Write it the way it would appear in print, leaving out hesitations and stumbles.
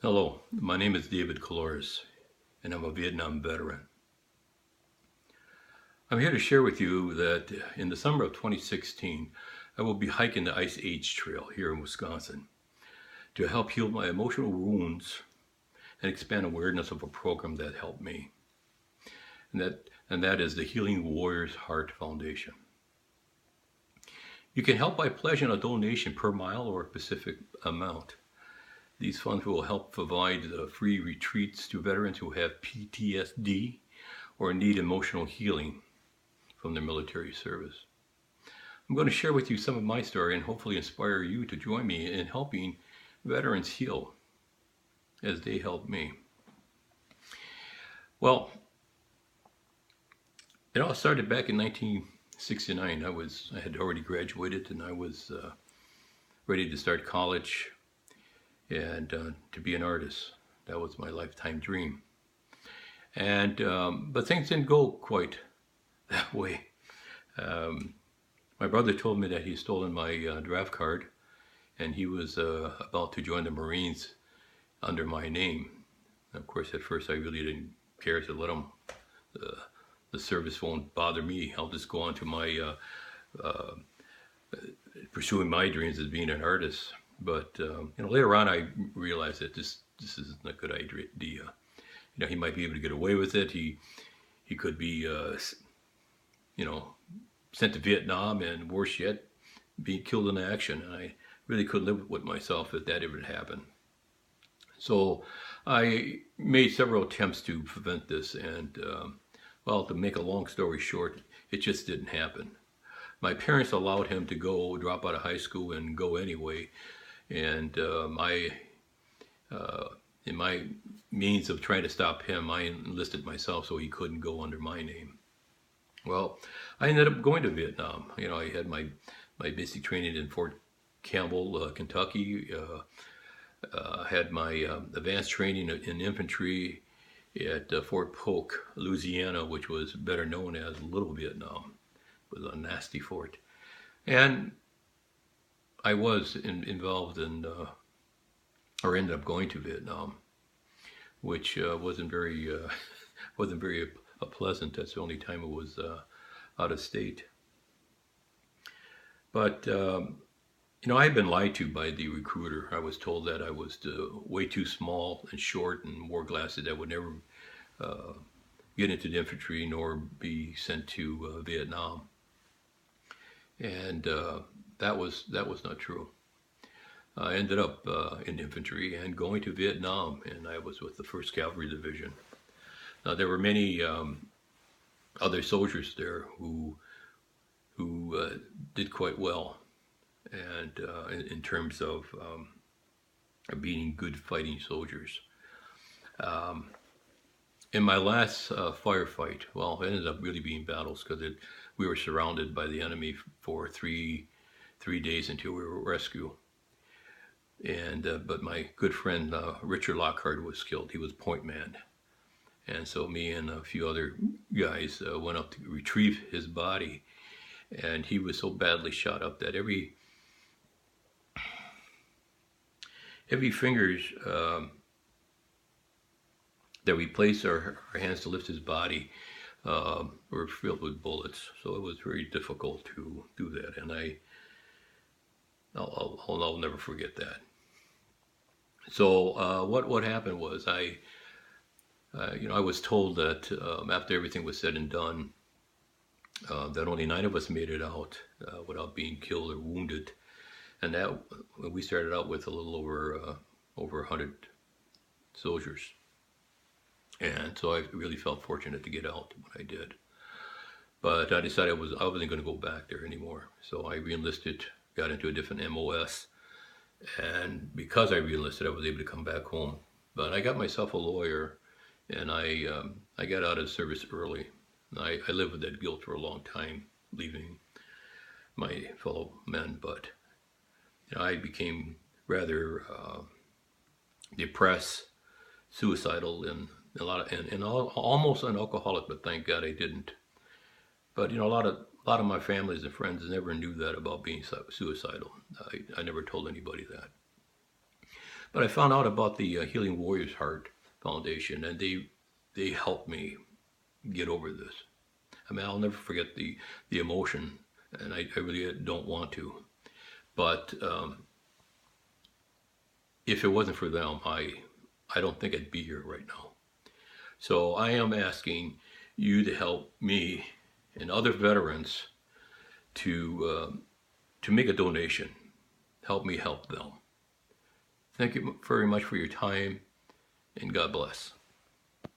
Hello, my name is David Colores, and I'm a Vietnam veteran. I'm here to share with you that in the summer of 2016, I will be hiking the Ice Age Trail here in Wisconsin to help heal my emotional wounds and expand awareness of a program that helped me, and that is the Healing Warriors Heart Foundation. You can help by pledging a donation per mile or a specific amount. These funds will help provide free retreats to veterans who have PTSD or need emotional healing from their military service. I'm going to share with you some of my story and hopefully inspire you to join me in helping veterans heal as they help me. Well, it all started back in 1969. I had already graduated and I was ready to start college and to be an artist. That was my lifetime dream. And but things didn't go quite that way. My brother told me that he stolen my draft card, and he was about to join the Marines under my name. Of course, at first I really didn't care to let him. The service won't bother me. I'll just go on to my pursuing my dreams as being an artist. But later on, I realized that this isn't a good idea. He might be able to get away with it. He could be sent to Vietnam, and worse yet, being killed in action. And I really couldn't live with myself if that ever happened. So I made several attempts to prevent this, and to make a long story short, it just didn't happen. My parents allowed him to drop out of high school and go anyway. And in my means of trying to stop him, I enlisted myself so he couldn't go under my name. Well, I ended up going to Vietnam. I had my basic training in Fort Campbell, Kentucky. Had my advanced training in infantry at Fort Polk, Louisiana, which was better known as Little Vietnam. It was a nasty fort. And I was involved in, or ended up going to Vietnam, which wasn't very pleasant. That's the only time it was out of state. But I had been lied to by the recruiter. I was told that I was way too small and short and wore glasses. I would never get into the infantry nor be sent to Vietnam. And that was not true. I ended up in infantry and going to Vietnam, and I was with the 1st Cavalry Division. Now there were many other soldiers there who did quite well, and in terms of being good fighting soldiers. In my last firefight, it ended up really being battles because we were surrounded by the enemy for three days until we were rescued. And but my good friend Richard Lockhart was killed. He was point man, and so me and a few other guys went up to retrieve his body, and he was so badly shot up that every fingers that we placed our hands to lift his body were filled with bullets. So it was very difficult to do that, and I'll never forget that. So what happened was I was told that after everything was said and done, that only 9 of us made it out without being killed or wounded, and that we started out with a little over 100 soldiers, and so I really felt fortunate to get out when I did. But I decided I wasn't going to go back there anymore, so I reenlisted, got into a different MOS. And because I reenlisted, I was able to come back home. But I got myself a lawyer, and I got out of service early. I lived with that guilt for a long time, leaving my fellow men. But I became rather depressed, suicidal, and almost an alcoholic. But thank God I didn't. But a lot of my families and friends never knew that about being suicidal. I never told anybody that. But I found out about the Healing Warriors Heart Foundation, and they helped me get over this. I mean, I'll never forget the emotion, and I really don't want to. But if it wasn't for them, I don't think I'd be here right now. So I am asking you to help me and other veterans to make a donation. Help me help them. Thank you very much for your time, and God bless.